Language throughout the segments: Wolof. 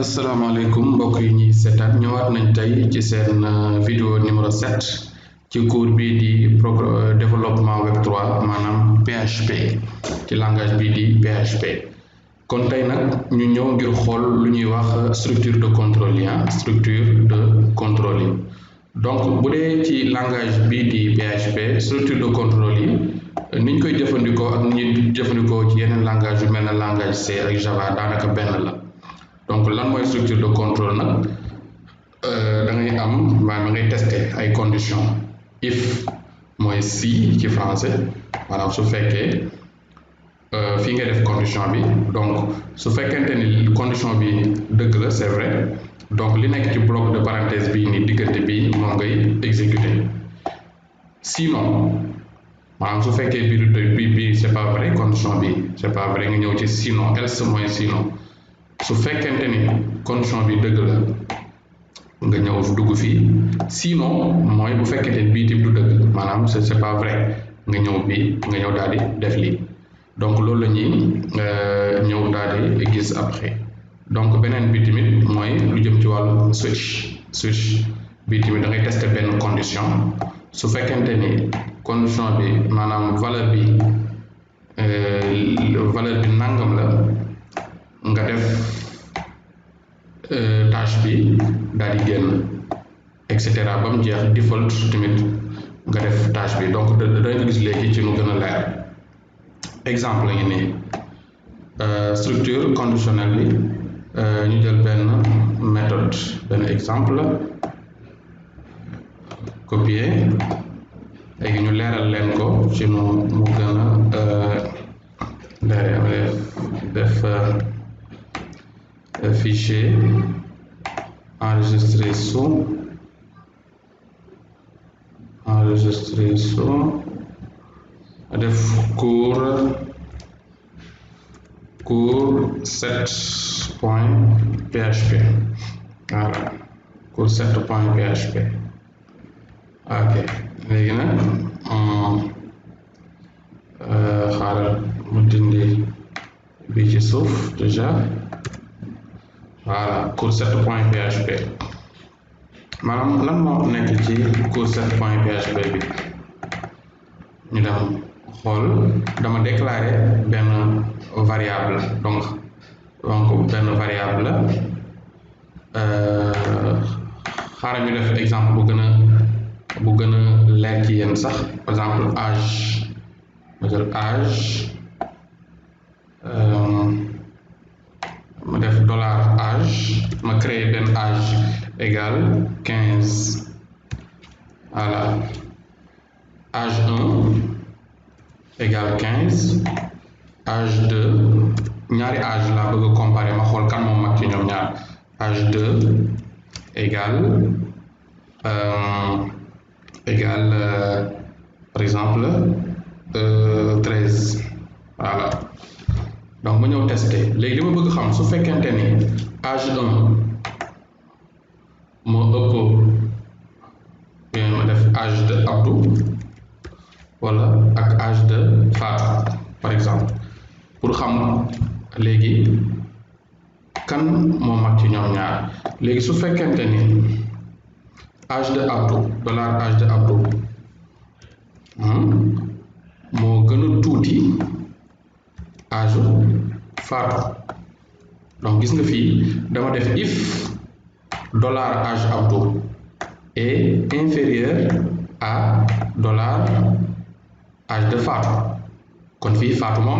asalaamaaleykum mbokk yi ñuy seetaan ñëwaat nañ tey ci seen vidéo numéro 7 ci cours bii di développement web 3 maanaam PHP ci langage bii di PHP kon tey nag ñu ñëw ngir xool lu ñuy wax structure de contrôle yi structure de contrôle yi donc bu dee ci langage bii di PHP structure de contrôle yi niñ koy jëfandikoo ak ni ñuy jëfandikoo ci yeneen langage yu mel ne langage C ak Java daanaka benn la. donc lan mooy structure de contrôle nag da ngay am maanaam da ngay tester ay conditions if mooy si ci français maanaam su fekkee fii ngay def condition bi donc su fekkente ni condition bi dëgg la c'est vrai donc li nekk ci bloc de parenthèse bii ni diggante bi moom ngay exécuter sinon maanaam su fekkee bi c'est pas vrai condition bi c'est pas vrai nga ñëw ci sinon else mooy sinon su fekkente ni condition bi dëgg la nga ñëw dugg fii sinon mooy bu fekkente ni bii tamit du dëgg maanaam c'est pas vrai nga ñëw daal di def lii donc loolu la ñuy ñëw daal di gis après donc beneen bi tamit mooy lu jëm ci wàllu switch bii tamit da ngay tester benn condition su fekkente ni condition bi maanaam valeur bi nangam la nga def tâche bi daal di génn et cetera ba mu jeex default tamit nga def tâche bi donc dañu gis léegi ci nu gën a leer exemple la ngi nii structure conditionnelle bi ñu jël benn méthode benn exemple copier léegi ñu leeral leen ko ci nu mu gën a def fichier enregistré sous def cours 7.php voilà cours 7.php ok léegi nag xaaral mu dindi bi ci suuf déjà voilà cours 7.php maanaam lan moo nekk ci cours 7.php bi ñu dem xool dama déclarer benn variable donc benn variable xaaral ñu def exemple bu gën a leer ci yéen sax par exemple âge ma jël âge ma def $âge ma créer benn âge égal 15 voilà âge 1 égal 15 âge 2 ñaari âge laa bëgg a comparer ma xool kan moom mag ci ñoom ñaar âge 2 égal par exemple 13 voilà donc ma ñëw tester léegi li ma bëgg xam su fekkente ni âge 1 moo ëpp ma def âge de Abdou wala ak âge de Fatou par exemple pour xam léegi kan moo mag ci ñoom ñaar léegi su fekkente ni âge de Abdou $âge de Abdou moo gën a tuuti âge Fatou donc gis nga fii dama def if $âge Abdou est inférieur à $âge de Fatou kon fii Fatou moo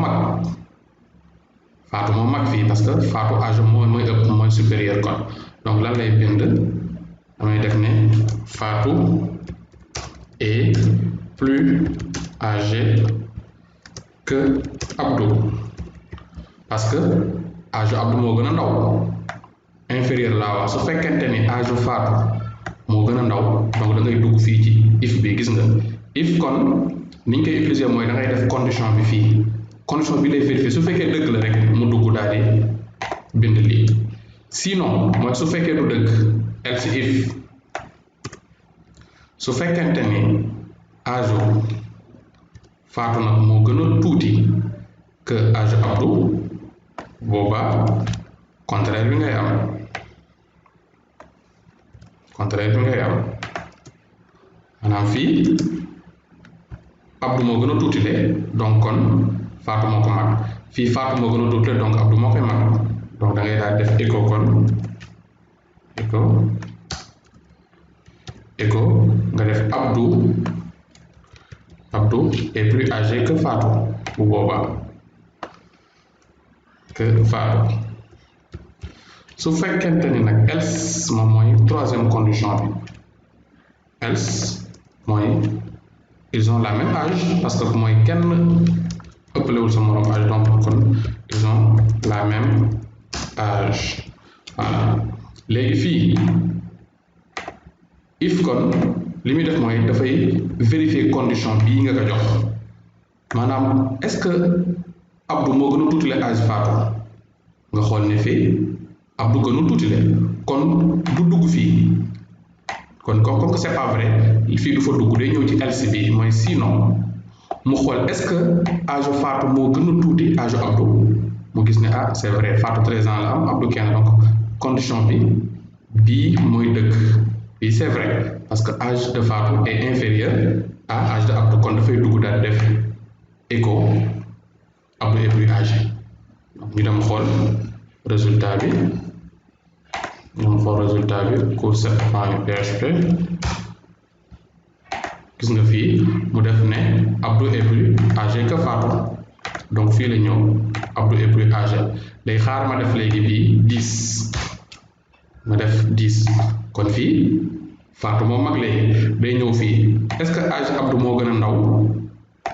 mag fii parce que Fatou âge mooy ëpp mooy supérieur kon donc lan lay bind damay def ne Fatou est plus âgé que Abdou parce que âge Abdou moo gën a ndaw inférieur laa wax su fekkente ni âge Fatou moo gën a ndaw donc da ngay dugg fii ci if bi gis nga if kon ni ñu koy utiliser mooy da ngay def condition bi fii condition bi lay vérifier su fekkee dëgg la rek mu dugg daal di bind lii sinon mooy su fekkee du dëgg else if su fekkente ni âge Fatou nag moo gën a tuuti que âge Abdou boobaa contraire bi ngay am contraire bi ngay am maanaam fii Abdou moo gën a tuutile donc kon Fatou moo ko mag fii Fatou moo gën a tuutile donc Abdou moo koy mag donc da ngay daal def écho kon écho nga def Abdou est plus âgé que Fatou bu boobaa que Fatou su fekkente ni nag else moom mooy troisième condition bi else mooy ils ont la même âge parce que mooy kenn ëppalewul sa morom âge donc kon ils ont la même âge voilà léegi fii if kon li muy def mooy dafay vérifier condition bii nga ko jox maanaam est-ce que Abdou moo gën a tuutile âge Fatou nga xool ne fii Abdou gënul tuutile kon du dugg fii kon comme que c'est pas vrai fii du fa dugg day ñëw ci else bi mooy sinon mu xool est-ce que âge Fatou moo gën a tuuti âge Abdou mu gis ne ah c'est vrai Fatou 13 ans la am Abdou 15 donc condition bi bii mooy dëgg bii c'est vrai parce que âge de Fatou est inférieur à âge de Abdou kon dafay dugg daal def écho Abdou est plus âgé donc ñu dem xool résultat bi cours 7.php gis nga fii mu def ne Abdou est plus âgé que Fatou donc fii la ñëw Abdou est plus âgé day xaar ma def léegi bii 10 ma def 10 kon fii Fatou moo mag léegi day ñëw fii est-ce que âge Abdou moo gën a ndaw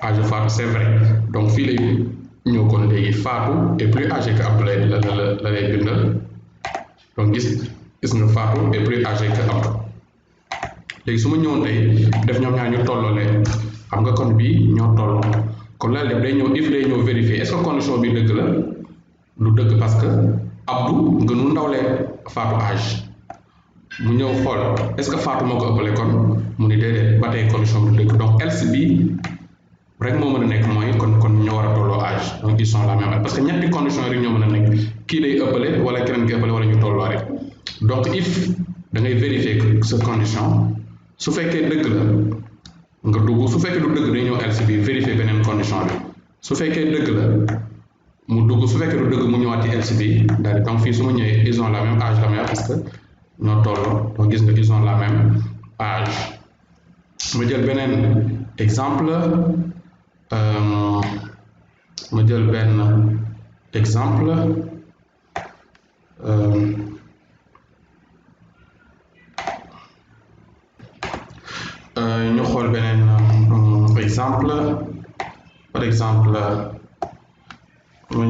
âge Fatou c'est vrai donc fii lay ñëw kon léegi Fatou est plus âgé que Abdou la lay bindal donc gis nga Fatou est plus âgé que Abdou léegi su ma ñëwoon tey def ñoom ñaar ñu tolloolee xam nga kon bii ñoo tolloo kon la def day ñëw if day ñëw vérifier est-ce que condition bi dëgg la lu dëgg parce que Abdou gënul ndawlee Fatou âge mu ñëw xool est-ce que Fatou moo ko ëppale kon mu ni déedéet ba tey condition bi dëgg donc else bi rek moo mën a nekk mooy kon ñoo war a tolloo âge donc ils sont la même parce que ñetti condition rek ñoo mën a nekk kii day ëppale wala keneen ki ëppale wala ñu tolloo rek donc if da ngay vérifier que sa condition su fekkee dëgg la nga dugg su fekkee du dëgg day ñëw else bi vérifier beneen condition bi su fekkee dëgg la mu dugg su fekkee du dëgg mu ñëwaat ci else bi daal donc fii su ma ñëwee ils ont la même âge la même parce que ñoo tolloo donc gis nga ils ont la même âge ma jël beneen exemple ma jël benn exemple ñu xool beneen exemple par exemple ma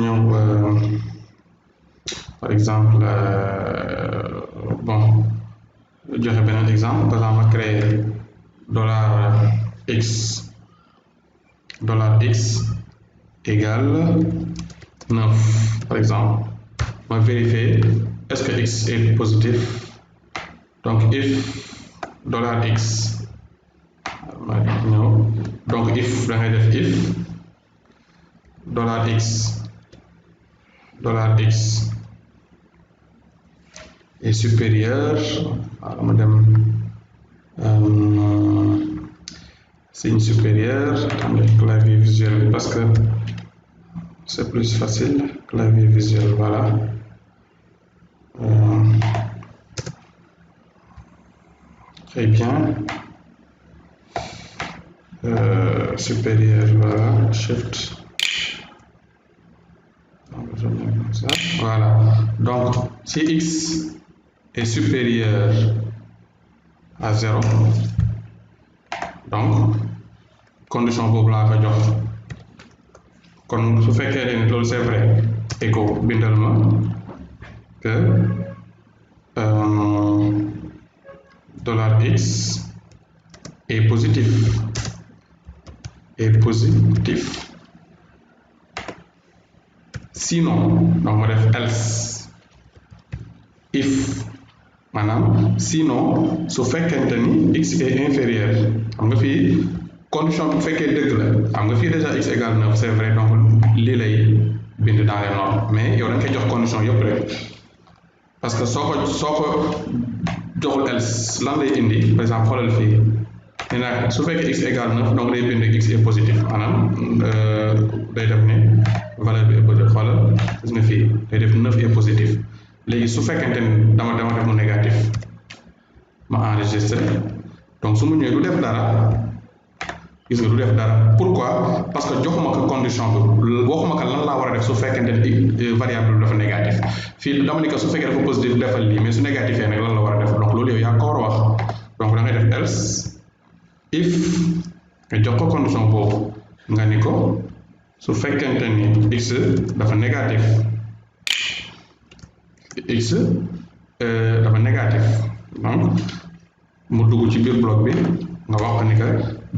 ñëw par exemple bon joxe beneen exemple par exemple ma créer $x égale 9 par exemple ma vérifier est-ce que x est positif donc if $x ma ñëw donc if da ngay def if $x est supérieur ma dem signe supérieur avec clavier visuel parce que c'est plus facile clavier visuel voilà très bien supérieur voilà shift voilà donc si x est supérieur à 0 donc condition boobu laa ko jox kon su fekkee ne loolu c'est vrai écho bindal ma que $x est positif sinon donc ma def else if maanaam sinon su fekkente ni x est inférieur xam nga fii condition bu fekkee dëgg la xam nga fii déjà x égale 9 c'est vrai donc lii lay bind dans les normes mais yow da nga koy jox condition yëpp rek parce que soo ko joxul else lan lay indi par exemple xoolal fii nee naa su fekkee x égale 9 donc day bind x est positif maanaam day def ne valeur bi est positif xoolal gis nga fii day def 9 est positif léegi su fekkente ni dama def mu négatif ma enregistré donc su mu ñëwee du def dara gis nga du def dara pourquoi parce que joxuma ko condition bi waxuma ko lan laa war a def su fekkente ni variable bi dafa négatif fii dama ni ko su fekkee dafa positif defal lii mais su négatifee nag lan la war a def donc loolu yow yaa ko war a wax donc da ngay def else if nga jox ko condition boobu nga ni ko su fekkente ni x dafa négatif donc mu dugg ci biir bloc bi nga wax ko ni que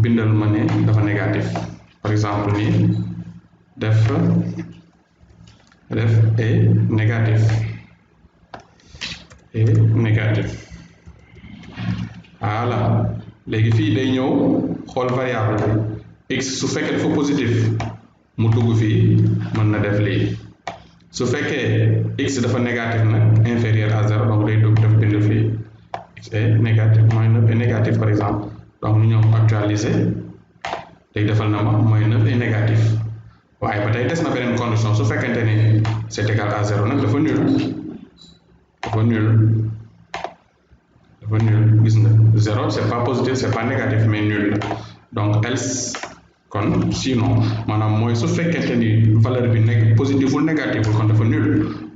bindal ma ne dafa négatif par exemple nii def et négatif voilà léegi fii day ñëw xool variable bi x su fekkee dafa positif mu dugg fii mën na def lii su fekkee x dafa négatif nag inférieur à 0 donc day dugg def bind fii x est négatif mooy 9 est négatif par exemple donc ñu ñëw actualiser léegi defal na ma mooy 9 est négatif waaye ba tey des na beneen condition su fekkente ni c'est égal à 0 nag dafa nul gis nga 0 c'est pas positif c'est pas négatif mais nul la donc else kon sinon maanaam mooy su fekkente ni valeur bi nekk positif ou négatif kon dafa nul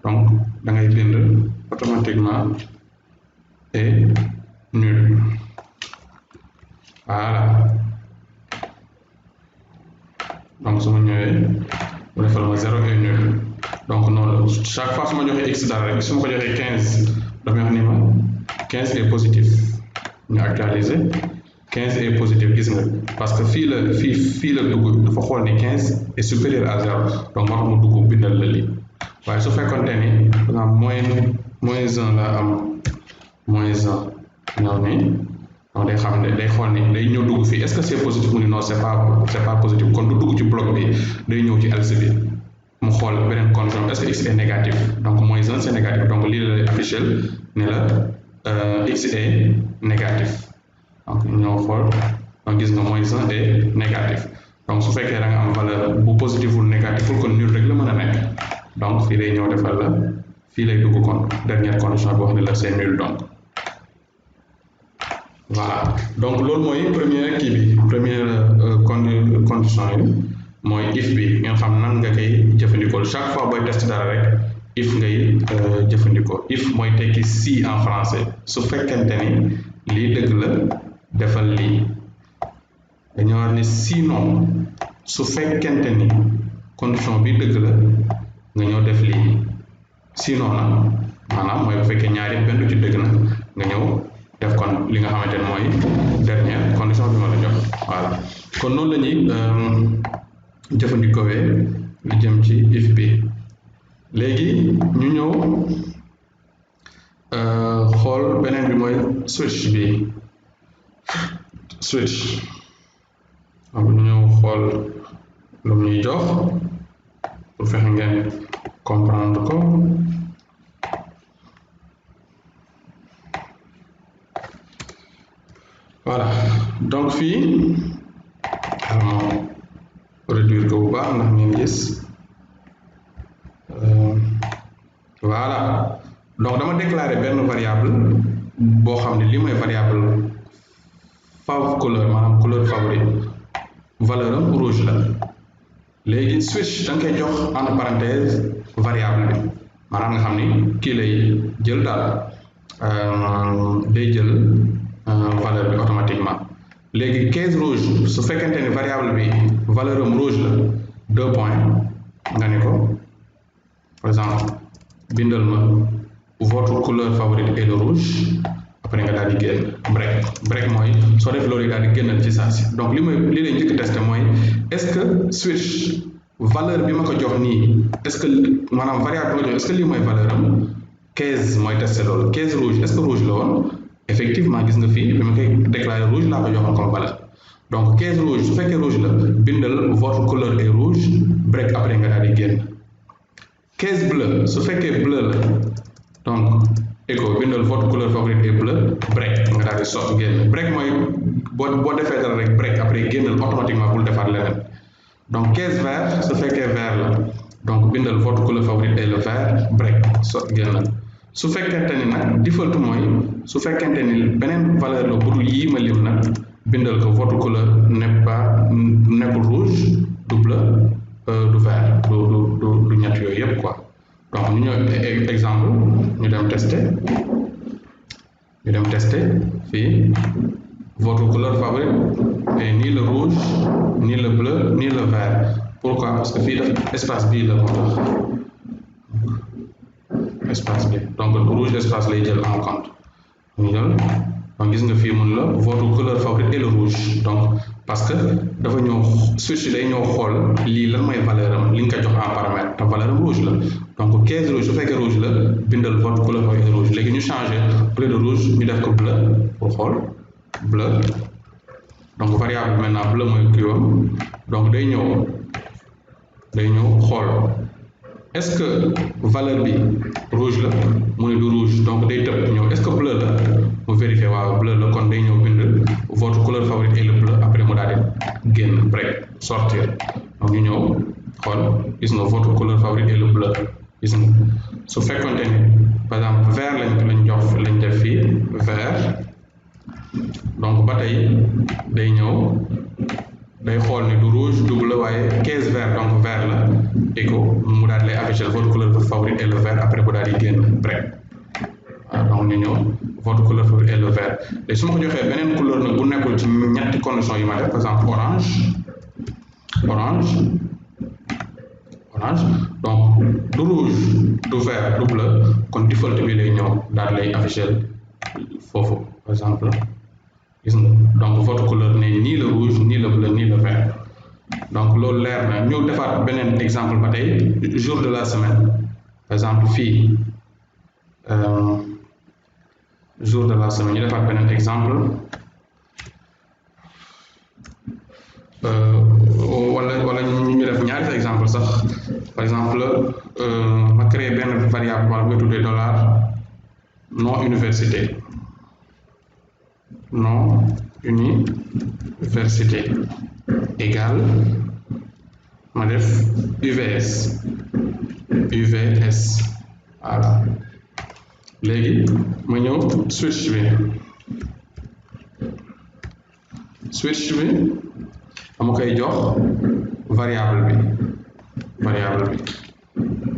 donc da ngay bind automatiquement est nul voilà donc su ma ñëwee mu defal ma 0 est nul donc noonu la chaque fois su ma joxee x dara rek su ma ko joxee 15 dafay wax ni ma 15 est positif ñu actualiser 15 est positif gis nga parce que fii la dugg dafa xool ni 15 est supérieur à 0 donc moo tax mu dugg bindal la lii waaye su fekkoonte ni par exemple moins 1 la am moins 1 ñëw ni donc day xam ne day xool ni day ñëw dugg fii est-ce que c'est positif mu ni non c'est pas positif kon du dugg ci bloc bi day ñëw ci else bi mu xool beneen condition est-ce que x est négatif donc moins 1 c'est négatif donc lii la lay affiché ne la x est négatif donc ñoo xool donc gis nga moins 1 est négatif donc su fekkee da nga am valeur bu positif ou négatif kon nul rek la mën a nekk donc fii lay ñëw defal la fii lay dugg kon dernière condition bi wax ne la c'est nul donc voilà donc loolu mooy première condition yi mooy if bi ngeen xam nan nga koy jëfandikoo chaque fois booy test dara rek if ngay jëfandikoo if mooy tekki si en français su fekkente ni lii dëgg la defal lii dañoo wax ne sinon su fekkente ni condition bi dëgg la nga ñëw def lii sinon nag maanaam mooy bu fekkee ñaari benn du ci dëgg na nga ñëw def kon li nga xamante ne mooy dernière condition bi ma la jox voilà kon noonu la ñuy jëfandikoowee lu jëm ci if bi léegi ñu ñëw xool beneen bi mooy switch bi switch donc ñu ñëw xool lu ñuy jox pour fexe ngeen comprendre ko voilà donc fii réduire ko bu baax ndax ngeen gis voilà donc dama déclarer benn variable boo xam ne li mooy variable couleur maanaam couleur favorite valeur am rouge la léegi switch da nga koy jox entre parenthèse variable bi maanaam nga xam ni kii lay jël daal day jël valeur bi automatiquement léegi case rouge su fekkente ni variable bi valeur am rouge la 2 points nga ni ko par exemple bindal ma votre couleur favorite est le rouge après nga daal di génn break mooy soo def loolu daal di génnal ci saa si donc li lay njëkk testé mooy est-ce que switch valeur bi ma ko jox nii est-ce que maanaam variable bi ma ko jox est-ce que lii mooy valeur am case mooy testé loolu case rouge est-ce que rouge la woon effectivement gis nga fii bi ma koy déclaré rouge laa ko joxoon comme valeur donc case rouge su fekkee rouge la bindal votre couleur est rouge break après nga daal di génn case bleu su fekkee bleu la donc écho bindal votre couleur favorite est bleu break nga daal di sotti génn break mooy boo defee dara rek break après génnal automatiquement bul defaat leneen donc case vert su fekkee vert la donc bindal votre couleur favorite est le vert break sotti génnal su fekkente ni nag default mooy su fekkente ni beneen valeur la bu dul yii ma lim nag bindal ko votre couleur nekkul rouge du bleu du vert du ñett yooyu yëpp quoi donc ñu ñëw exemple ñu dem tester fii votre couleur favorite est ni le rouge ni le bleu ni le vert pourquoi parce que fii daf espace bii la moo tax espace bi donc rouge espace lay jël en compte ñu jël donc gis nga fii mun la votre couleur favorite est le rouge donc parce que dafa ñëw switch day ñëw xool lii lan mooy valeur am li nga ko jox en paramètre te valeur am rouge la donc case rouge su fekkee rouge la bindal votre couleur favorite est rouge léegi ñu changé au lieu de rouge ñu def ko bleu pour xool bleu donc variable maintenant bleu mooy kiiwam donc day ñëw xool est-ce que valeur bi rouge la mu ne du rouge donc day tëb ñëw est-ce que bleu la mu vérifier waaw bleu la kon day ñëw bind votre couleur favorite est le bleu après mu daal di génn break sortir donc ñu ñëw xool gis nga votre couleur favorite est le bleu gis nga su fekkonte ni par exemple vert lañ def fii vert donc ba tey day ñëw day xool ni du rouge du bleu waaye case vert donc vert la écho mu daal di lay afficher votre couleur favorite est le vert après bu daal di génn break waaw donc ñu ñëw votre couleur favorite est le vert léegi su ma ko joxee beneen couleur nag bu nekkul ci ñetti conditions yi ma def par exemple orange donc du rouge du vert du bleu kon default bi lay ñëw daal lay afficher foofu par exemple gis nga donc votre couleur n'est ni le rouge ni le bleu ni le vert donc loolu leer na ñu defaat beneen exemple ba tey jour de la semaine par exemple fii jour de la semaine ñu defaat beneen exemple wala ñu def ñaari exemple sax par exemple ma créer benn variable wala bu ñu tuddee dollar non université égale ma def UVS voilà léegi ma ñëw switch bi dama koy jox variable bi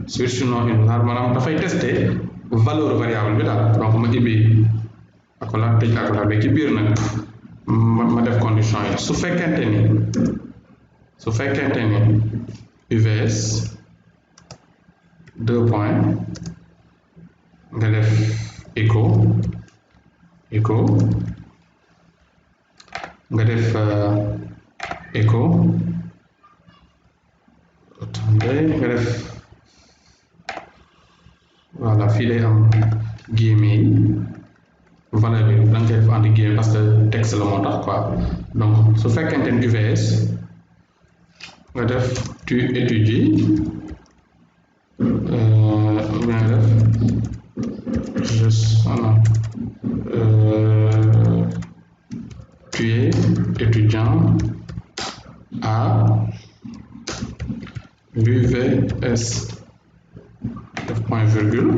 switch non unitaire maanaam dafay tester valeur variable bi daal donc ma ibbi ak la tëj ak la bi ci biir nag ma def condition yi su fekkente ni UVS deux points nga def écho nga def écho nga def voilà fii day am guillemets yi valeur bi da nga koy def entre guillemets parce que texte la moo tax quoi donc su fekkente ni UVS nga def tu étudies nga def tu es étudiant à l'UVS def point virgule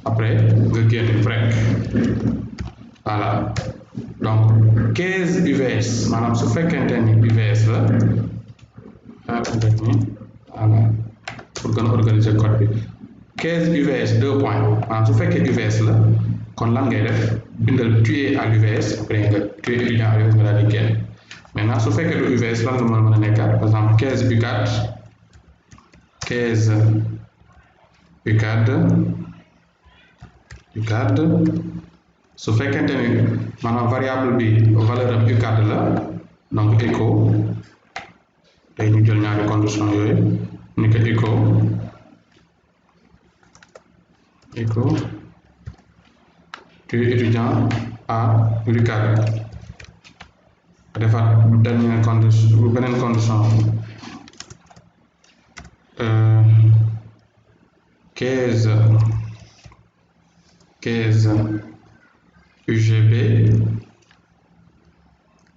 après nga génn break voilà donc case UVS maanaam su fekkente ni UVS la voilà pour gën a organiser code bi case UVS deux points maanaam su fekkee UVS la kon lan ngay def bindal tu es à l'UVS après nga tu es étudiant à l'UVS nga daal di génn maintenant su fekkee du UVS lan la mën a nekkaat par exemple case UCAD su fekkente ni maanaam variable bi valeur am UCAD la donc écho tey ñu jël ñaari condition yooyu ni ko écho tu es étudiant à l'UCAD defaat beneen condition case case UGB,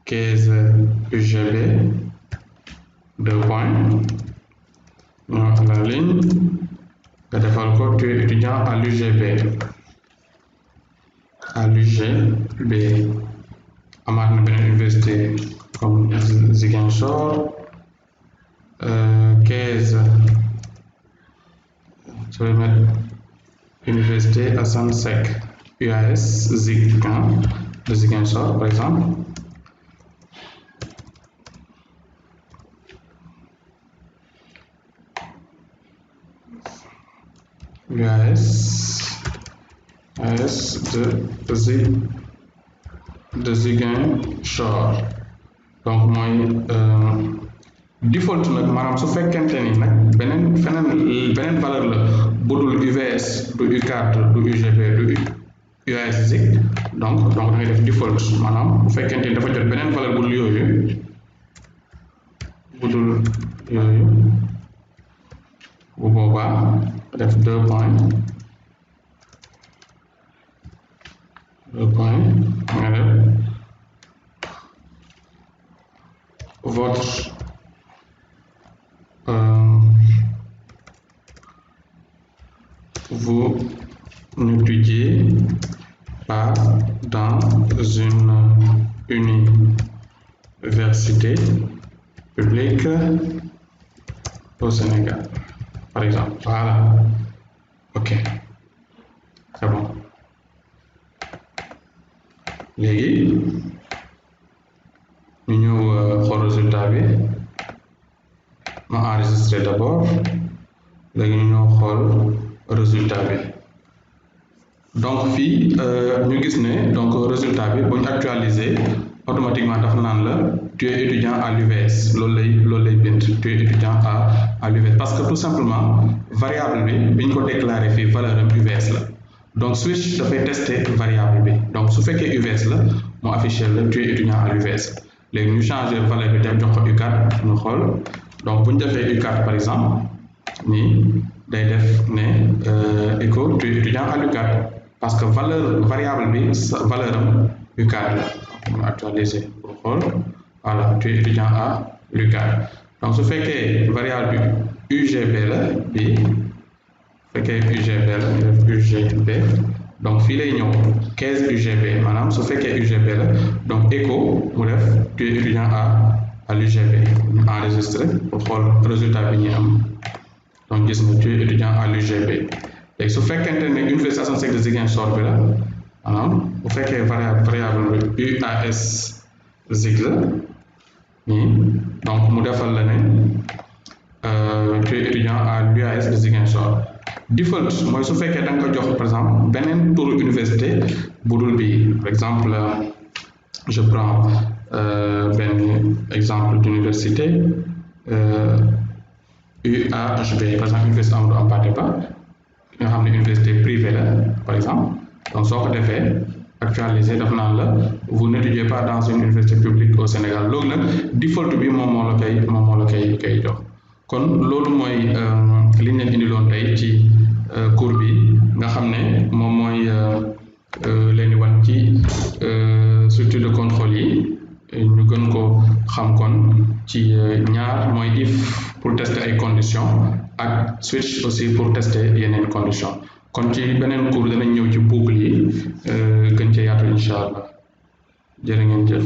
case UGB, 2 points, à la ligne, nga defal ko tu es étudiant à l'UGB, amaat na beneen université comme Ziguinchor, case, je vais mettre université Assane Seck, UAS Zig de Ziguinchor par exemple. UAS de Ziguinchor. Donc mooy default nag maanaam su fekkente ni nag beneen valeur la budul UVS du UCAD du UGB du UAS Zig, donc da ngay def default maanaam bu fekkente ni dafa jot beneen valeur budul yooyu bu boobaa def 2 points nga def votre vous n'étudiez pas dans une université publique au Sénégal, par exemple. Voilà. Ok, c'est bon. léegi ñu ñëw xool résultat bi ma enregistré d'abord léegi ñu ñëw xool résultat bi. Donc fii ñu gis ne donc résultat bi bu ñu actualiser automatiquement dafa naan la tu es étudiant à l'UVS, loolu lay bind tu es étudiant à l'UVS parce que tout simplement variable bi ñu ko déclaré fii valeur am UVS la. Donc switch dafay tester variable bi, donc su fekkee UVS la mu affiché la tu es étudiant à l'UVS. léegi ñu changer valeur bi def jox ko U4 ñu xool, donc bu ñu defee U4 par exemple nii day def ne écho tu es étudiant à l'U4 parce que variable bi valeur am U4 la. On va actualiser pour xool, voilà tu es étudiant à l'U4. donc su fekkee variable bi UGB la bi fekkee UGB la ñu def UGB, donc fii lay ñëw case UGB maanaam su fekkee UGB la donc écho mu def tu es étudiant à l'UGB ñu enregistré pour xool résultat bi ñu am. donc gis nga tu es étudiant à l'UGB. léegi su fekkente ne université Assane Seck de Ziguinchor bi la maanaam bu fekkee variable bi UAS Zig la nii donc mu defal la ne tu es étudiant à l'UAS de Ziguinchor. Default mooy su fekkee da nga ko jox par exemple beneen turu université budul bi, par exemple je prends benn exemple d'université UAHB par exemple université Amadou Hampâté Bâ nga xam ne université privée la par exemple. donc soo ko defee actualiser daf naan la vous n'étudiez pas dans une université publique au Sénégal. loolu nag default bi moom moo la koy jox. kon loolu mooy li ñu leen indiloon tey ci cours bi nga xam ne moom mooy leen di wan ci structure de contrôle yi ñu gën ko xam kon ci ñaar mooy if pour tester ay conditions ak switch aussi pour tester yeneen conditions. kon ci beneen cours danañ ñëw ci boucle yi gën cee yaatu incha allah jërë ngeen jëf.